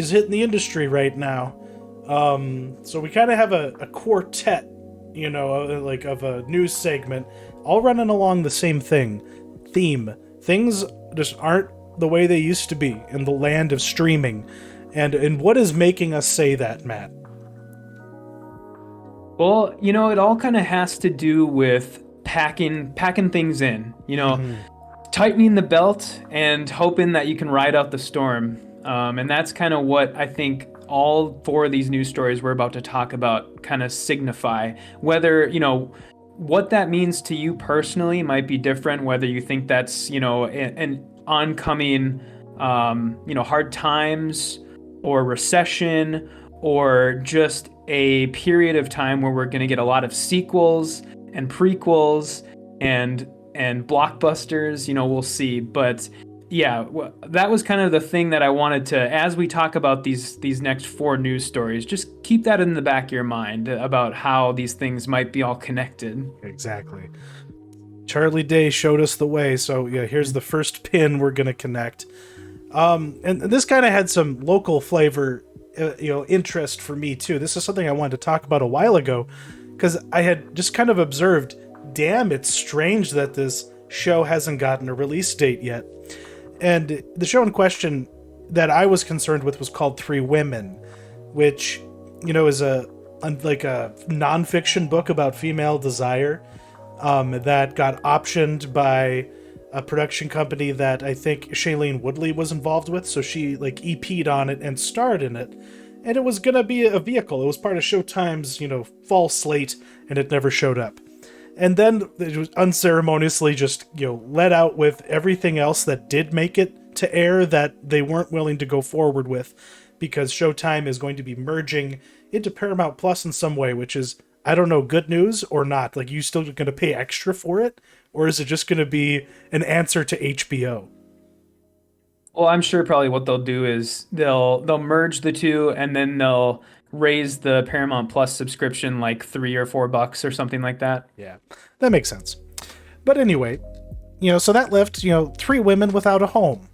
celebrities hitting the industry right now. So we kind of have a quartet, like of a news segment, all running along the same theme. Things just aren't the way they used to be in the land of streaming. And what is making us say that, Matt? Well, it all kind of has to do with packing things in, tightening the belt and hoping that you can ride out the storm. And that's kind of what I think all four of these news stories we're about to talk about kind of signify. Whether, what that means to you personally might be different, whether you think that's, an oncoming, hard times or recession, or just a period of time where we're going to get a lot of sequels and prequels and blockbusters, we'll see. But yeah, that was kind of the thing that I wanted to, as we talk about these next four news stories, just keep that in the back of your mind about how these things might be all connected. Exactly. Charlie Day showed us the way, so yeah, here's the first pin we're going to connect. And this kind of had some local flavor, interest for me too. This is something I wanted to talk about a while ago, because I had just kind of observed, damn, it's strange that this show hasn't gotten a release date yet. And the show in question that I was concerned with was called Three Women, which, is a nonfiction book about female desire that got optioned by a production company that I think Shailene Woodley was involved with. So she EP'd on it and starred in it. And it was going to be a vehicle. It was part of Showtime's, fall slate, and it never showed up. And then it was unceremoniously just, let out with everything else that did make it to air that they weren't willing to go forward with, because Showtime is going to be merging into Paramount Plus in some way, which is, I don't know, good news or not. Like, you still going to pay extra for it? Or is it just going to be an answer to HBO? Well, I'm sure probably what they'll do is they'll merge the two, and then they'll raise the Paramount Plus subscription like $3 or $4 or something like that. Yeah, that makes sense. But anyway, so that left, Three Women Without a Home.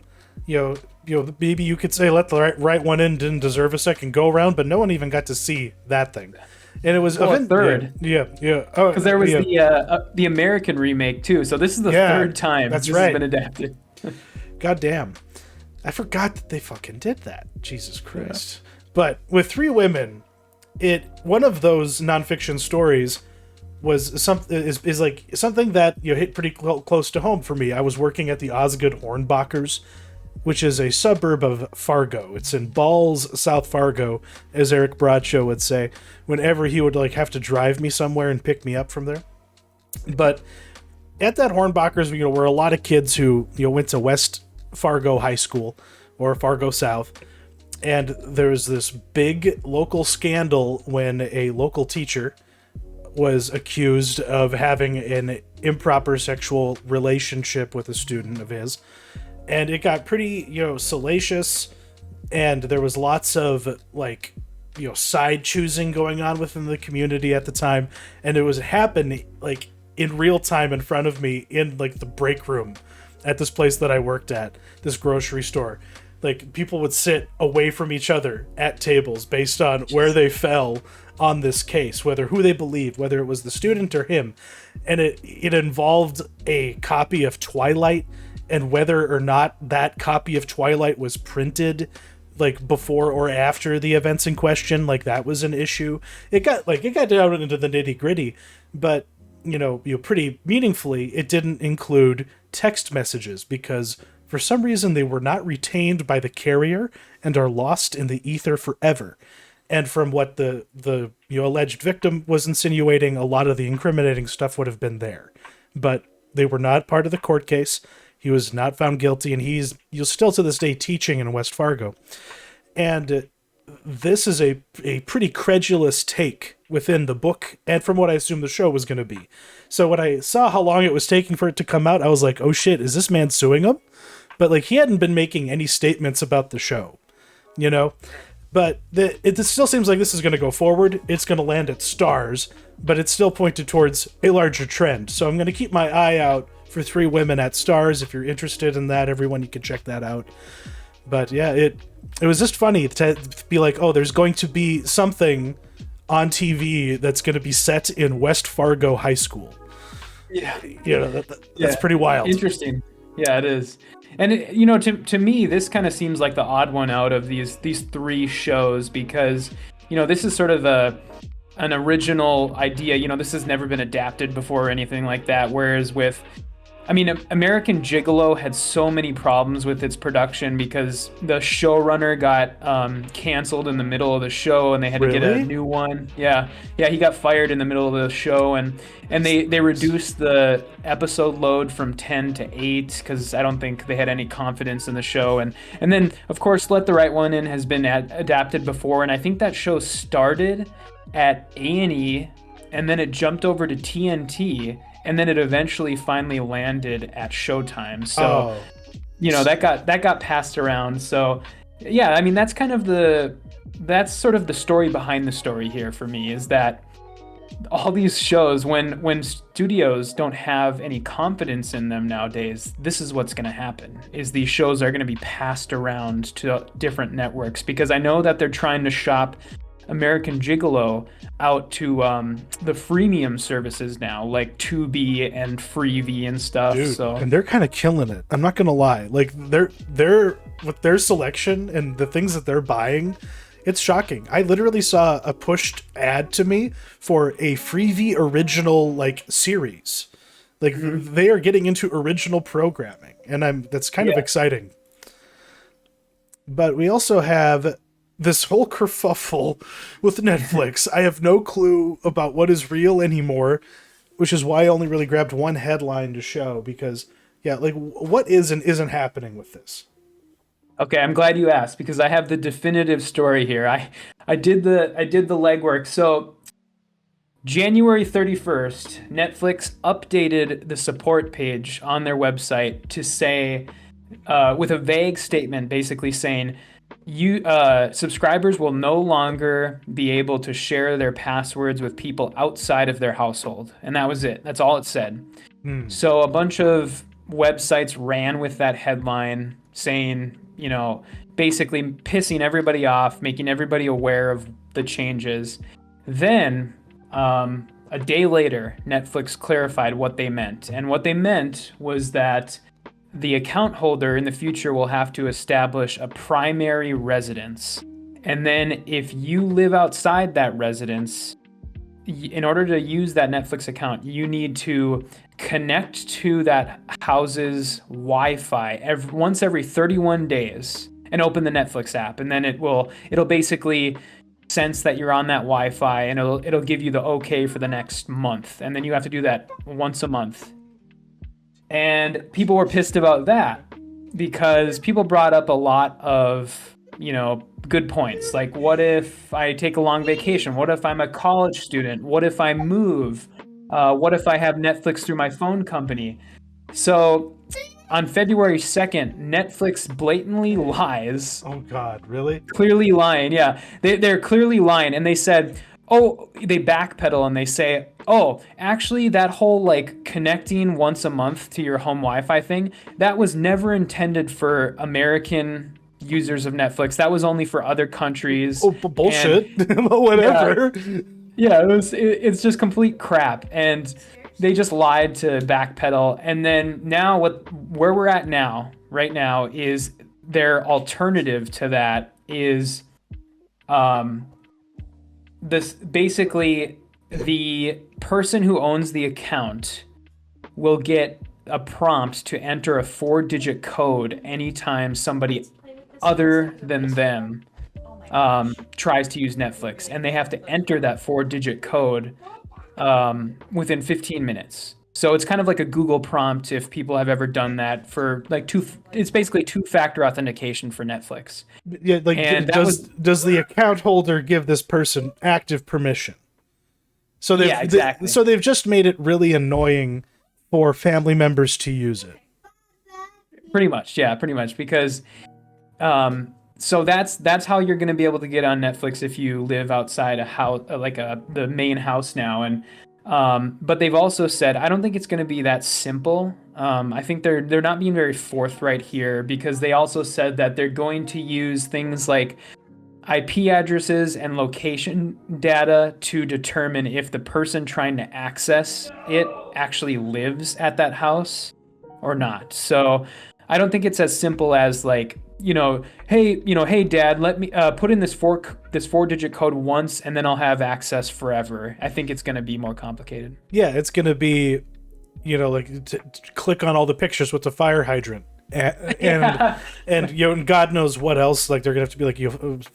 Maybe you could say let the right one in, didn't deserve a second go around, but no one even got to see that thing. And it was a third. Yeah. Because there was the American remake too. So this is the third time this has been adapted. God damn. I forgot that they fucking did that. Jesus Christ. Yeah. But with Three Women, one of those nonfiction stories was something that hit pretty close to home for me. I was working at the Osgood Hornbachers, which is a suburb of Fargo. It's in Balls, South Fargo, as Eric Bradshaw would say, whenever he would have to drive me somewhere and pick me up from there. But at that Hornbachers, were a lot of kids who went to West Fargo High School or Fargo South. And there was this big local scandal when a local teacher was accused of having an improper sexual relationship with a student of his. And it got pretty, salacious, and there was lots of, side choosing going on within the community at the time. And it was happening, in real time in front of me in, the break room at this place that I worked at, this grocery store. People would sit away from each other at tables based on where they fell on this case, who they believed, whether it was the student or him. And it involved a copy of Twilight, and whether or not that copy of Twilight was printed before or after the events in question. That was an issue. It got down into the nitty-gritty, but pretty meaningfully, it didn't include text messages, because for some reason, they were not retained by the carrier and are lost in the ether forever. And from what the alleged victim was insinuating, a lot of the incriminating stuff would have been there. But they were not part of the court case. He was not found guilty, and he's still to this day teaching in West Fargo. And this is a pretty credulous take within the book, and from what I assume the show was going to be. So when I saw how long it was taking for it to come out, I was like, oh shit, is this man suing him? But he hadn't been making any statements about the show, But it still seems like this is going to go forward. It's going to land at Stars, but it's still pointed towards a larger trend. So I'm going to keep my eye out for Three Women at Stars. If you're interested in that, everyone, you can check that out. But yeah, it was just funny to be like, oh, there's going to be something on TV that's going to be set in West Fargo High School. Yeah. That's pretty wild. Interesting. Yeah, it is. And to me, this kind of seems like the odd one out of these three shows, because this is sort of an original idea. This has never been adapted before or anything like that. Whereas American Gigolo had so many problems with its production because the showrunner got canceled in the middle of the show, and they had to get a new one. Yeah, he got fired in the middle of the show, and they reduced the episode load from 10 to 8 because I don't think they had any confidence in the show. And then, of course, Let the Right One In has been adapted before, and I think that show started at A&E, and then it jumped over to TNT. And then it eventually finally landed at Showtime. So, that got passed around. So, yeah, that's that's sort of the story behind the story here for me, is that all these shows, when studios don't have any confidence in them nowadays, this is what's going to happen, is these shows are going to be passed around to different networks, because I know that they're trying to shop American Gigolo out to the freemium services now, like Tubi and Freevee and stuff. Dude, so and they're kind of killing it. I'm not gonna lie. Like they're with their selection and the things that they're buying, it's shocking. I literally saw a pushed ad to me for a Freevee original series. Like they are getting into original programming, and that's kind of exciting. But we also have this whole kerfuffle with Netflix. I have no clue about what is real anymore, which is why I only really grabbed one headline to show, because what is and isn't happening with this? Okay, I'm glad you asked, because I have the definitive story here. I did the legwork. So January 31st, Netflix updated the support page on their website to say, with a vague statement basically saying, subscribers will no longer be able to share their passwords with people outside of their household. And that was it. That's all it said. So a bunch of websites ran with that headline saying, basically pissing everybody off, making everybody aware of the changes. Then, a day later, Netflix clarified what they meant. And what they meant was that the account holder in the future will have to establish a primary residence. And then if you live outside that residence, in order to use that Netflix account, you need to connect to that house's Wi-Fi once every 31 days and open the Netflix app. And then it'll basically sense that you're on that Wi-Fi, and it'll give you the okay for the next month. And then you have to do that once a month. And people were pissed about that because people brought up a lot of, good points. Like, what if I take a long vacation? What if I'm a college student? What if I move? What if I have Netflix through my phone company? So on February 2nd, Netflix blatantly lies. Oh, God, really? Clearly lying, yeah. They're clearly lying. And they said, they backpedal and they say, actually, that whole connecting once a month to your home Wi-Fi thing, that was never intended for American users of Netflix. That was only for other countries. Oh, bullshit. Whatever. Yeah, it's just complete crap. And they just lied to backpedal. And then now where we're at right now is their alternative to that is this basically the person who owns the account will get a prompt to enter a 4-digit code anytime somebody other than them tries to use Netflix, and they have to enter that 4-digit code within 15 minutes. So it's kind of like a Google prompt, if people have ever done that, for it's basically 2-factor authentication for Netflix. Yeah, does the account holder give this person active permission? So exactly. So they've just made it really annoying for family members to use it. Pretty much, because so that's how you're going to be able to get on Netflix if you live outside a house, the main house now. And But they've also said, I don't think it's going to be that simple. I think they're not being very forthright here, because they also said that they're going to use things like IP addresses and location data to determine if the person trying to access it actually lives at that house or not. So I don't think it's as simple as like, hey dad, let me put in this four-digit code once and then I'll have access forever. I think it's going to be more complicated. Yeah, it's going to be, like to click on all the pictures with the fire hydrant. And God knows what else. Like they're gonna have to be like,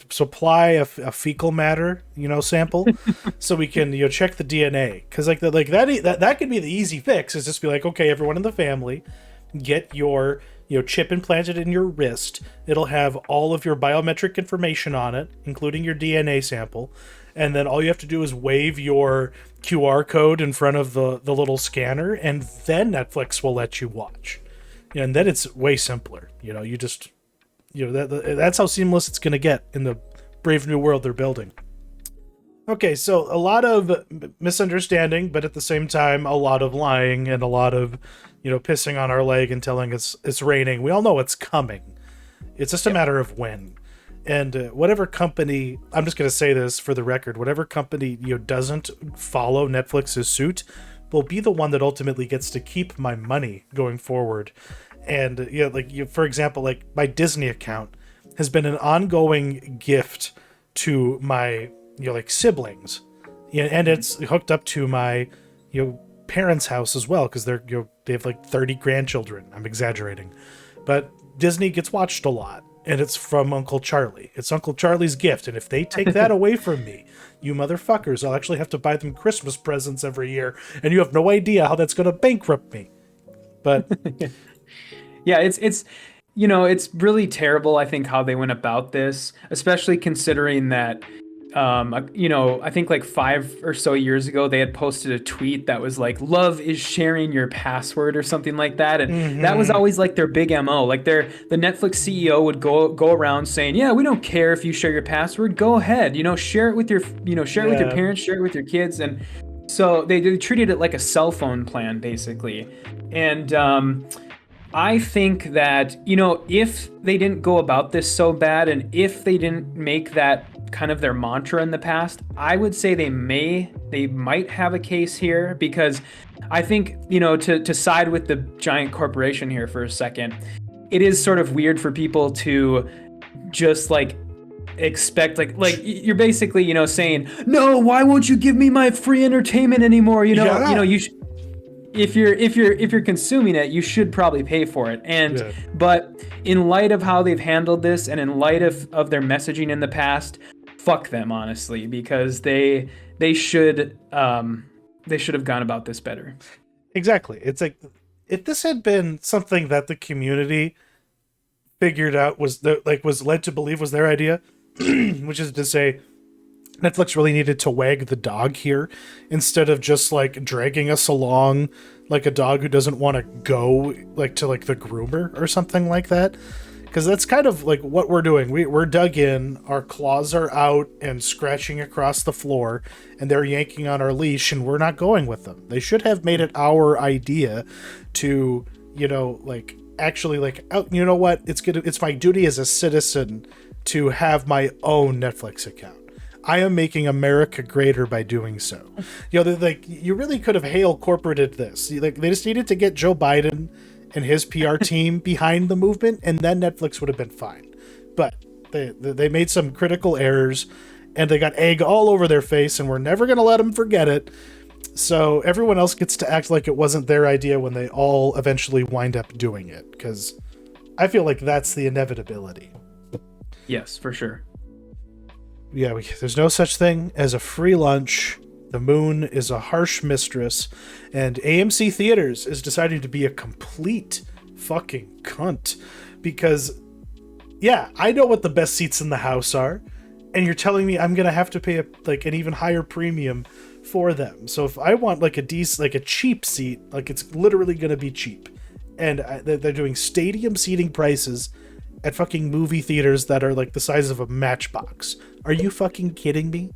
supply a fecal matter, sample, so we can check the DNA, because that could be the easy fix. Is just be like, okay, everyone in the family, get your chip implanted in your wrist. It'll have all of your biometric information on it, including your DNA sample, and then all you have to do is wave your QR code in front of the little scanner, and then Netflix will let you watch. And then it's way simpler. You just, that's how seamless it's going to get in the brave new world they're building. Okay, so a lot of misunderstanding, but at the same time, a lot of lying and a lot of, pissing on our leg and telling us it's raining. We all know it's coming. It's just a matter of when. And whatever company, I'm just going to say this for the record, whatever company, doesn't follow Netflix's suit will be the one that ultimately gets to keep my money going forward. And for example, like my Disney account has been an ongoing gift to my siblings, and it's hooked up to my parents' house as well, because they have like 30 grandchildren. I'm exaggerating, but Disney gets watched a lot, and it's from Uncle Charlie. It's Uncle Charlie's gift, and if they take that away from me, you motherfuckers, I'll actually have to buy them Christmas presents every year, and you have no idea how that's going to bankrupt me. But yeah, it's really terrible, I think, how they went about this, especially considering that I think like 5 or so years ago, they had posted a tweet that was like, love is sharing your password or something like that. And that was always like their big MO. Like the Netflix CEO would go around saying, yeah, we don't care if you share your password. Go ahead, share it with your, share it with your parents, share it with your kids. And so they treated it like a cell phone plan, basically. And I think that, if they didn't go about this so bad, and if they didn't make that kind of their mantra in the past, I would say they might have a case here, because I think, to side with the giant corporation here for a second, it is sort of weird for people to just like expect like you're basically, saying, no, why won't you give me my free entertainment anymore? You if you're consuming it, you should probably pay for it. And but in light of how they've handled this, and in light of their messaging in the past, fuck them, honestly, because they should have gone about this better. Exactly. It's like, if this had been something that the community figured out was led to believe was their idea, which is to say, Netflix really needed to wag the dog here instead of just like dragging us along like a dog who doesn't want to go like to like the groomer or something like that. Because that's kind of like what we're doing. We're dug in, our claws are out and scratching across the floor, and they're yanking on our leash, and we're not going with them. They should have made it our idea to, actually like, oh, you know what? It's my duty as a citizen to have my own Netflix account. I am making America greater by doing so. You really could have hail corporated this. They just needed to get Joe Biden and his PR team behind the movement, and then Netflix would have been fine. But they made some critical errors, and they got egg all over their face, and we're never going to let them forget it. So everyone else gets to act like it wasn't their idea when they all eventually wind up doing it, because I feel like that's the inevitability. Yes, for sure. Yeah, there's no such thing as a free lunch. The moon is a harsh mistress, and AMC Theaters is deciding to be a complete fucking cunt, because, yeah, I know what the best seats in the house are, and you're telling me I'm gonna have to pay an even higher premium for them. So if I want like a cheap seat, like it's literally gonna be cheap, and they're doing stadium seating prices at fucking movie theaters that are like the size of a matchbox. Are you fucking kidding me?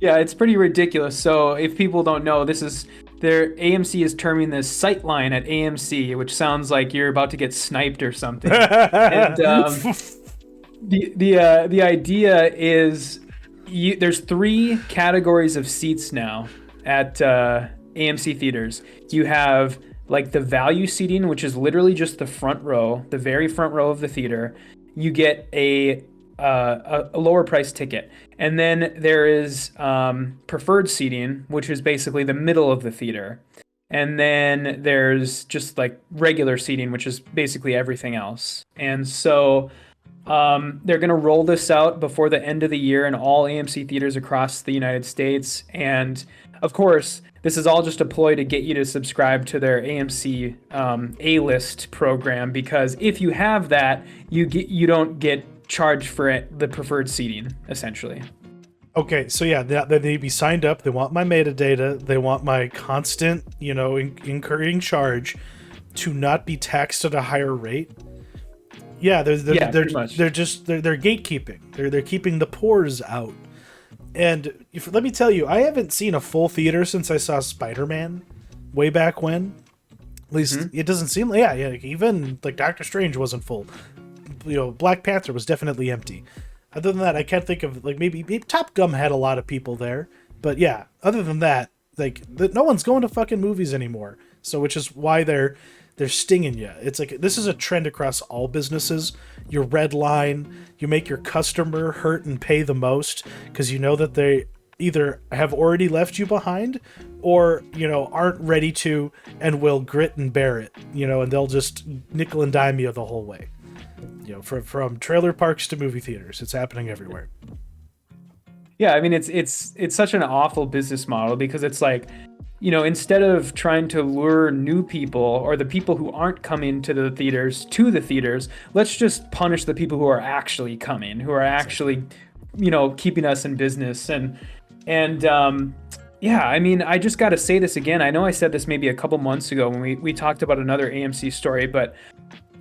Yeah, it's pretty ridiculous. So if people don't know, this is their AMC is terming this Sightline at AMC, which sounds like you're about to get sniped or something. And the idea is there's three categories of seats now at AMC theaters. You have like the value seating, which is literally just the front row, the very front row of the theater. You get a lower price ticket. And then there is preferred seating, which is basically the middle of the theater. And then there's just like regular seating, which is basically everything else. And so they're going to roll this out before the end of the year in all AMC theaters across the United States. And of course, this is all just a ploy to get you to subscribe to their AMC A-list program, because if you have that, you don't get charged for the preferred seating, essentially. Okay, so yeah, they need to be signed up. They want my metadata. They want my constant, incurring charge to not be taxed at a higher rate. Yeah, they're gatekeeping. They're keeping the pores out. And let me tell you, I haven't seen a full theater since I saw Spider-Man way back when. At least it doesn't seem like, even like Doctor Strange wasn't full. Black Panther was definitely empty. Other than that, I can't think of, like, maybe Top Gun had a lot of people there. But yeah, other than that, like, no one's going to fucking movies anymore. So, which is why they're stinging you. It's like, this is a trend across all businesses. Your red line, you make your customer hurt and pay the most because you know that they either have already left you behind or, aren't ready to and will grit and bear it, and they'll just nickel and dime you the whole way. From trailer parks to movie theaters, it's happening everywhere. Yeah, I mean, it's such an awful business model because it's like, instead of trying to lure new people or the people who aren't coming to the theaters, let's just punish the people who are actually coming, who are actually, keeping us in business. And yeah, I mean, I just got to say this again. I know I said this maybe a couple months ago when we talked about another AMC story, but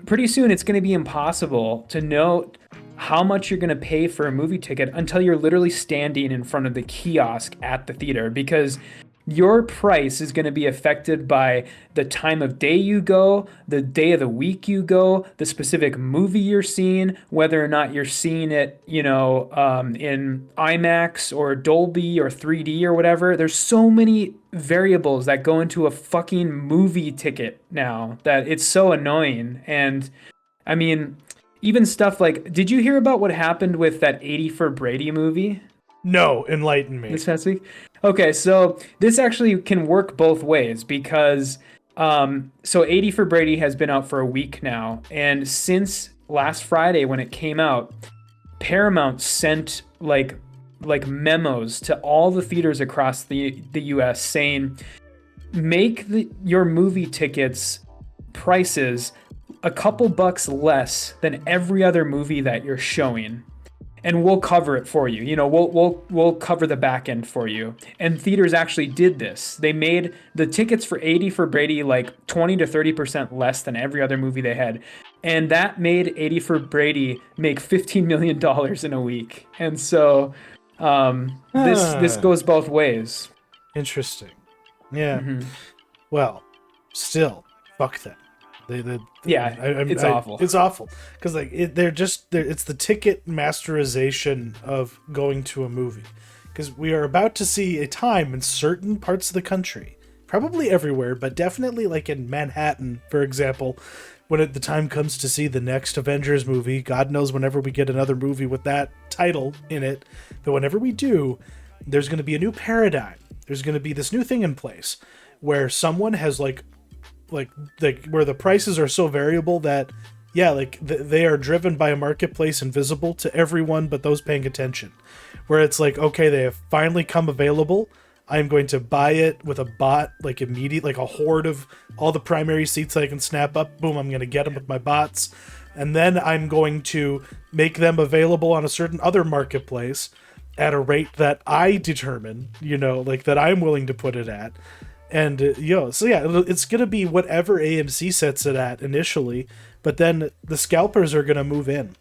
pretty soon it's going to be impossible to know how much you're going to pay for a movie ticket until you're literally standing in front of the kiosk at the theater, because your price is going to be affected by the time of day you go, the day of the week you go, the specific movie you're seeing, whether or not you're seeing it, in IMAX or Dolby or 3D or whatever. There's so many variables that go into a fucking movie ticket now that it's so annoying. And I mean, even stuff like, did you hear about what happened with that 80 for Brady movie? No, enlighten me. This past week? Okay, so this actually can work both ways because so 80 for Brady has been out for a week now, and since last Friday when it came out, Paramount sent like memos to all the theaters across the US saying, make your movie tickets prices a couple bucks less than every other movie that you're showing, and we'll cover it for you. We'll cover the back end for you. And theaters actually did this. They made the tickets for 80 for Brady like 20 to 30% less than every other movie they had. And that made 80 for Brady make $15 million in a week. And so this goes both ways. Interesting. Yeah. Mm-hmm. Well, still, fuck them. It's awful. It's awful because it's the ticket masterization of going to a movie. Because we are about to see a time in certain parts of the country, probably everywhere, but definitely like in Manhattan, for example, when the time comes to see the next Avengers movie. God knows whenever we get another movie with that title in it, but whenever we do, there's going to be a new paradigm. There's going to be this new thing in place where someone has like where the prices are so variable that they are driven by a marketplace invisible to everyone but those paying attention, where it's like, okay, they have finally come available, I'm going to buy it with a bot, like immediate, like a horde of all the primary seats I can snap up, boom, I'm going to get them with my bots, and then I'm going to make them available on a certain other marketplace at a rate that I determine, that I'm willing to put it at. And, it's going to be whatever AMC sets it at initially, but then the scalpers are going to move in.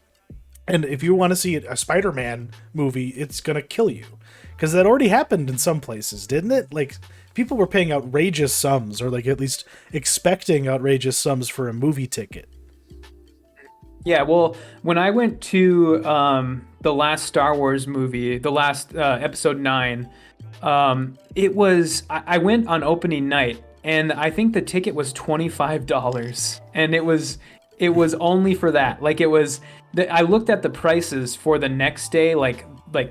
And if you want to see a Spider-Man movie, it's going to kill you. Because that already happened in some places, didn't it? Like, people were paying outrageous sums, or like at least expecting outrageous sums for a movie ticket. Yeah, well, when I went to the last Star Wars movie, the last episode 9, it was I went on opening night, and I think the ticket was $25, and it was only for that. Like, it was I looked at the prices for the next day, like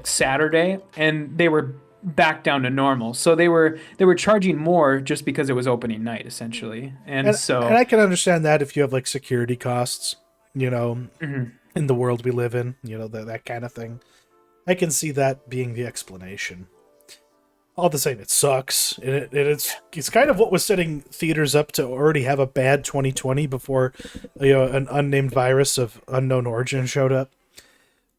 Saturday, and they were back down to normal. So they were charging more just because it was opening night, essentially. And I can understand that if you have like security costs, you know, in the world we live in, you know, that kind of thing. I can see that being the explanation. All the same, it sucks. It's kind of what was setting theaters up to already have a bad 2020 before, you know, an unnamed virus of unknown origin showed up.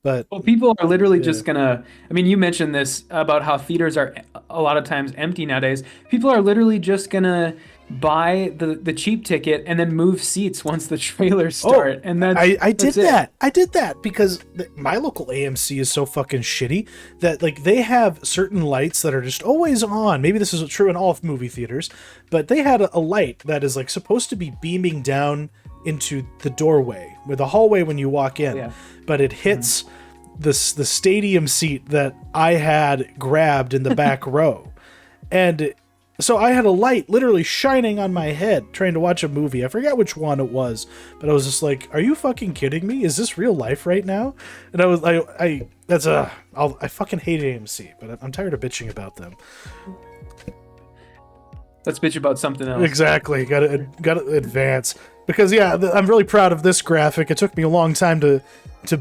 But people are literally just gonna. I mean, you mentioned this about how theaters are a lot of times empty nowadays. People are literally just gonna buy the cheap ticket and then move seats once the trailers start. And that's I did that. I did that because my local AMC is so fucking shitty that like they have certain lights that are just always on. Maybe this is true in all movie theaters, but they had a light that is like supposed to be beaming down into the doorway with the hallway when you walk in, but it hits the stadium seat that I had grabbed in the back row, and so I had a light literally shining on my head trying to watch a movie. I forgot which one it was, but I was just like, "Are you fucking kidding me? Is this real life right now?" And I fucking hate AMC, but I'm tired of bitching about them. Let's bitch about something else. Exactly. Got to advance. Because, yeah, I'm really proud of this graphic. It took me a long time to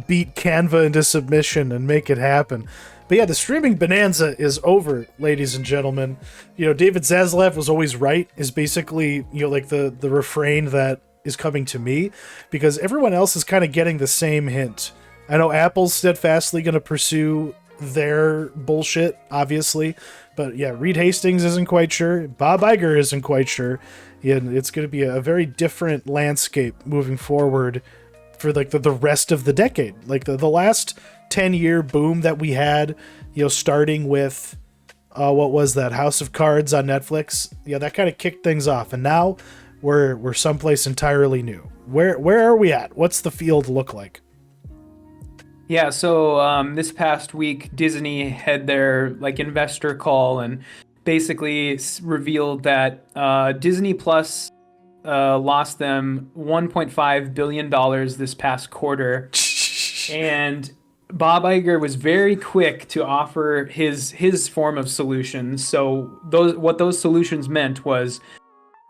beat Canva into submission and make it happen. But yeah, the streaming bonanza is over, ladies and gentlemen. You know, David Zaslav was always right, is basically, you know, like the refrain that is coming to me. Because everyone else is kind of getting the same hint. I know Apple's steadfastly going to pursue their bullshit, obviously. But yeah, Reed Hastings isn't quite sure. Bob Iger isn't quite sure. Yeah, it's going to be a very different landscape moving forward for like the rest of the decade. Like the last 10-year boom that we had, you know, starting with what was that, House of Cards on Netflix? Yeah, that kind of kicked things off, and now we're someplace entirely new. Where are we at? What's the field look like? Yeah, so this past week, Disney had their like investor call and basically revealed that Disney Plus lost them $1.5 billion this past quarter. And Bob Iger was very quick to offer his form of solutions. So what those solutions meant was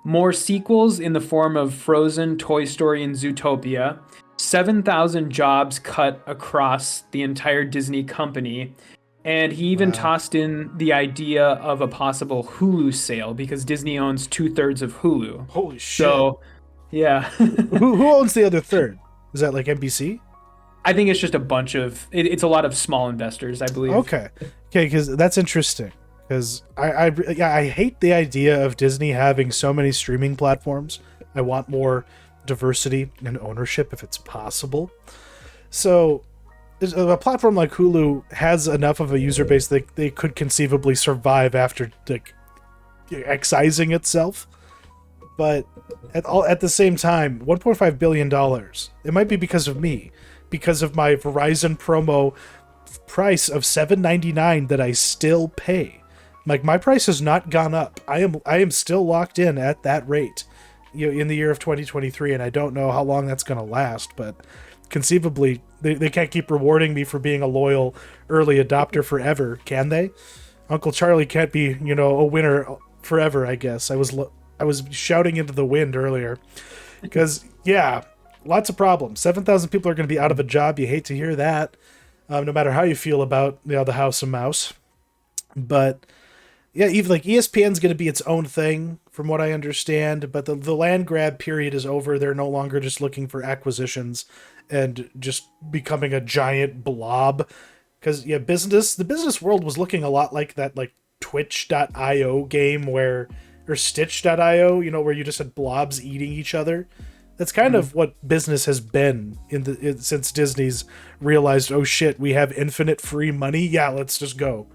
more sequels in the form of Frozen, Toy Story, and Zootopia, 7,000 jobs cut across the entire Disney company. And he even tossed in the idea of a possible Hulu sale because Disney owns 2/3 of Hulu. Holy shit. So, yeah. who owns the other third? Is that like NBC? I think it's just a bunch of... It's a lot of small investors, I believe. Okay, because that's interesting. Because I hate the idea of Disney having so many streaming platforms. I want more diversity and ownership if it's possible. So... a platform like Hulu has enough of a user base that they could conceivably survive after like excising itself. But at the same time, $1.5 billion, it might be because of me, because of my Verizon promo price of $7.99 that I still pay. Like, my price has not gone up. I am still locked in at that rate, you know, in the year of 2023, and I don't know how long that's going to last, but conceivably they can't keep rewarding me for being a loyal early adopter forever, can they? Uncle Charlie can't be, you know, a winner forever, I guess. I was shouting into the wind earlier because, yeah, lots of problems. 7,000 people are going to be out of a job. You hate to hear that, no matter how you feel about, you know, the House of Mouse. But yeah, even like ESPN's going to be its own thing, from what I understand. But the land grab period is over. They're no longer just looking for acquisitions and just becoming a giant blob. Because yeah, the business world was looking a lot like that, like Twitch.io game or Stitch.io, you know, where you just had blobs eating each other. That's kind of what business has been since Disney's realized, oh shit, we have infinite free money. Yeah, let's just go.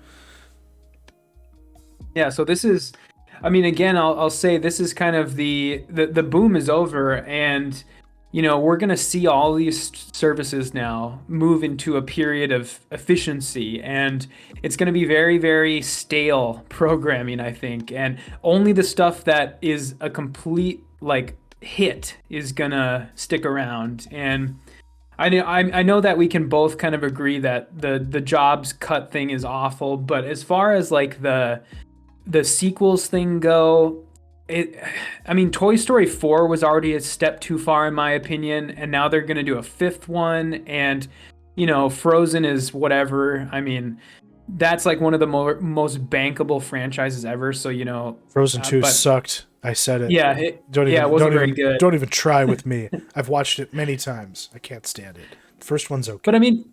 Yeah, so this is, I mean, again, I'll say this is kind of the boom is over, and we're gonna see all these services now move into a period of efficiency, and it's gonna be very, very stale programming, I think, and only the stuff that is a complete like hit is gonna stick around. And I know that we can both kind of agree that the jobs cut thing is awful, but as far as like the sequels thing go, I mean, Toy Story 4 was already a step too far in my opinion, and now they're going to do a fifth one, and Frozen is whatever. I mean, that's like one of the most bankable franchises ever, so Frozen 2 sucked. I said it. Yeah, it wasn't very good. Don't even try with me. I've watched it many times. I can't stand it. The first one's okay. But I mean,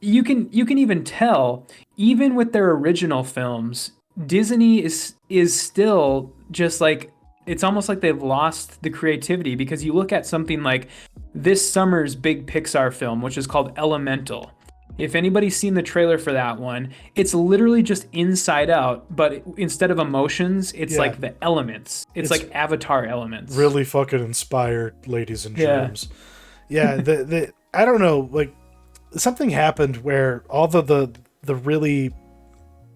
you can even tell, even with their original films, Disney is still just like, it's almost like they've lost the creativity, because you look at something like this summer's big Pixar film, which is called Elemental. If anybody's seen the trailer for that one, it's literally just Inside Out, but instead of emotions, it's like the elements. It's like Avatar elements. Really fucking inspired, ladies and germs. Yeah, the I don't know, like something happened where all the really,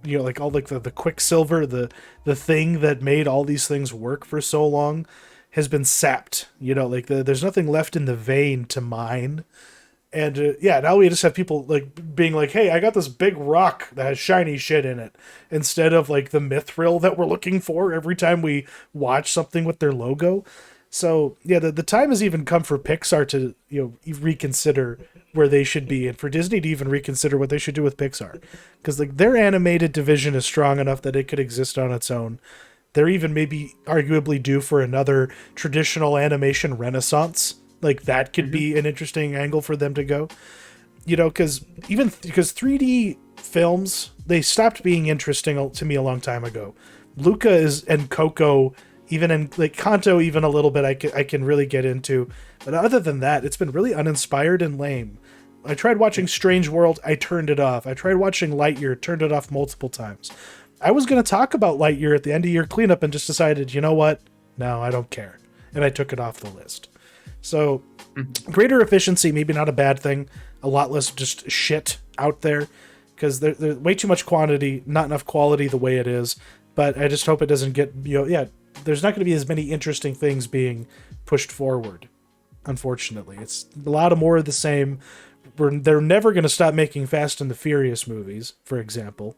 like all like the Quicksilver, the thing that made all these things work for so long has been sapped. Like there's nothing left in the vein to mine. And now we just have people like being like, hey, I got this big rock that has shiny shit in it, instead of like the mithril that we're looking for every time we watch something with their logo. So yeah, the time has even come for Pixar to reconsider where they should be, and for Disney to even reconsider what they should do with Pixar, because like their animated division is strong enough that it could exist on its own. They're even maybe arguably due for another traditional animation renaissance. Like that could be an interesting angle for them to go, because 3D films, they stopped being interesting to me a long time ago. Luca and Coco, even in like Kanto, even a little bit, I can really get into. But other than that, it's been really uninspired and lame. I tried watching Strange World, I turned it off. I tried watching Lightyear, turned it off multiple times. I was going to talk about Lightyear at the end of year cleanup and just decided, you know what? No, I don't care. And I took it off the list. So greater efficiency, maybe not a bad thing. A lot less just shit out there, because there's way too much quantity, not enough quality the way it is. But I just hope it doesn't get, there's not going to be as many interesting things being pushed forward. Unfortunately, it's a lot of more of the same. They're never going to stop making Fast and the Furious movies, for example.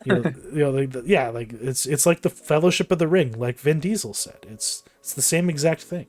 Like it's like the Fellowship of the Ring, like Vin Diesel said. It's the same exact thing.